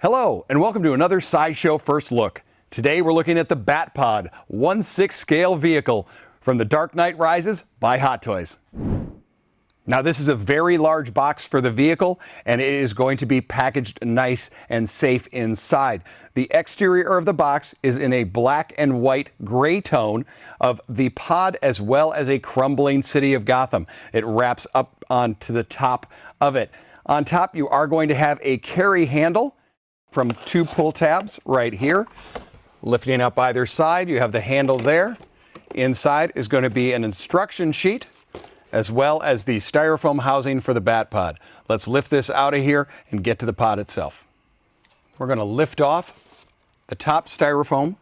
Hello, and welcome to another Sideshow First Look. Today we're looking at the Bat Pod 1/6 scale vehicle from The Dark Knight Rises by Hot Toys. Now this is a very large box for the vehicle, and it is going to be packaged nice and safe inside. The exterior of the box is in a black and white gray tone of the pod, as well as a crumbling city of Gotham. It wraps up onto the top of it. On top you are going to have a carry handle from two pull tabs right here. Lifting up either side, you have the handle there. Inside is going to be an instruction sheet, as well as the styrofoam housing for the Bat Pod. Let's lift this out of here and get to the pod itself. We're going to lift off the top styrofoam.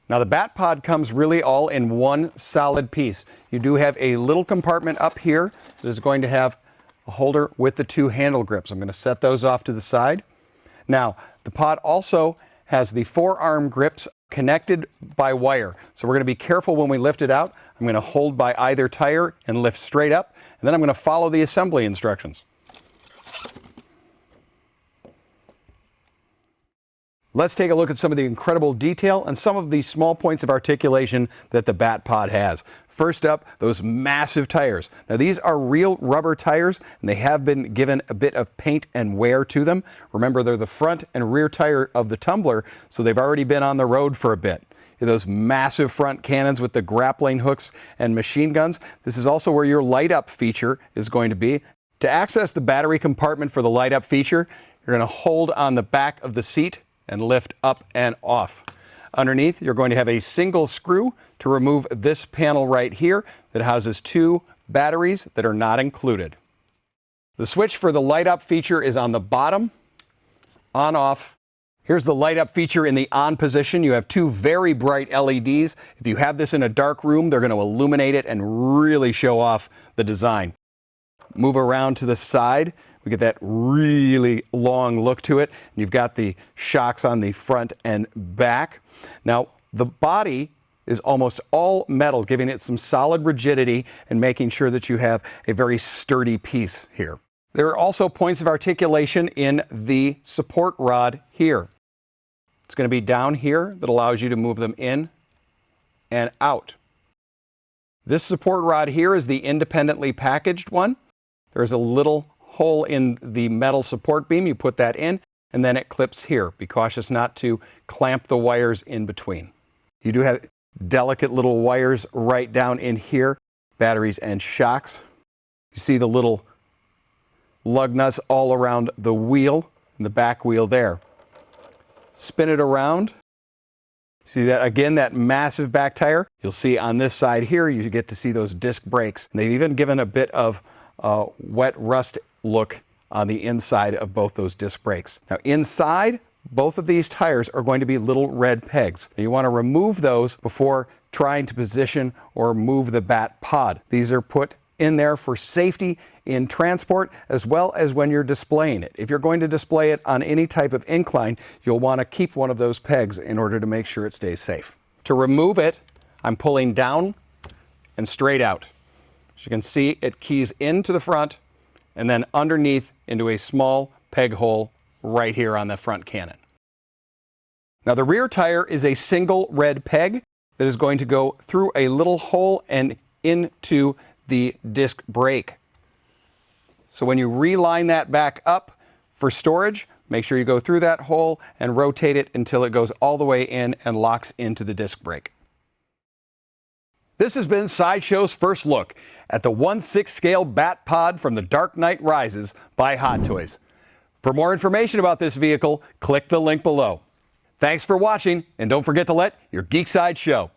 Now the Bat Pod comes really all in one solid piece. You do have a little compartment up here that is going to have a holder with the two handle grips. I'm going to set those off to the side. Now, the pod also has the forearm grips connected by wire. So we're going to be careful when we lift it out. I'm going to hold by either tire and lift straight up, and then I'm going to follow the assembly instructions. Let's take a look at some of the incredible detail and some of the small points of articulation that the Bat Pod has. First up, those massive tires. Now these are real rubber tires, and they have been given a bit of paint and wear to them. Remember, they're the front and rear tire of the tumbler, so they've already been on the road for a bit. Those massive front cannons with the grappling hooks and machine guns. This is also where your light up feature is going to be. To access the battery compartment for the light up feature, you're going to hold on the back of the seat and lift up and off. Underneath, you're going to have a single screw to remove this panel right here that houses two batteries that are not included. The switch for the light up feature is on the bottom, on off. Here's the light up feature in the on position. You have two very bright LEDs. If you have this in a dark room, they're going to illuminate it and really show off the design. Move around to the side. We get that really long look to it. And you've got the shocks on the front and back. Now, the body is almost all metal, giving it some solid rigidity and making sure that you have a very sturdy piece here. There are also points of articulation in the support rod here. It's going to be down here that allows you to move them in and out. This support rod here is the independently packaged one. There's a little hole in the metal support beam. You put that in, and then it clips here. Be cautious not to clamp the wires in between. You do have delicate little wires right down in here, batteries and shocks. You see the little lug nuts all around the wheel and the back wheel there. Spin it around. See that again, that massive back tire? You'll see on this side here, you get to see those disc brakes. And they've even given a bit of wet rust look on the inside of both those disc brakes. Now inside, both of these tires are going to be little red pegs. Now you want to remove those before trying to position or move the Bat Pod. These are put in there for safety in transport, as well as when you're displaying it. If you're going to display it on any type of incline, you'll want to keep one of those pegs in order to make sure it stays safe. To remove it, I'm pulling down and straight out. As you can see, it keys into the front and then underneath into a small peg hole right here on the front cannon. Now the rear tire is a single red peg that is going to go through a little hole and into the disc brake. So when you reline that back up for storage, make sure you go through that hole and rotate it until it goes all the way in and locks into the disc brake. This has been Sideshow's First Look at the 1/6 scale Bat Pod from The Dark Knight Rises by Hot Toys. For more information about this vehicle, click the link below. Thanks for watching, and don't forget to let your geek side show.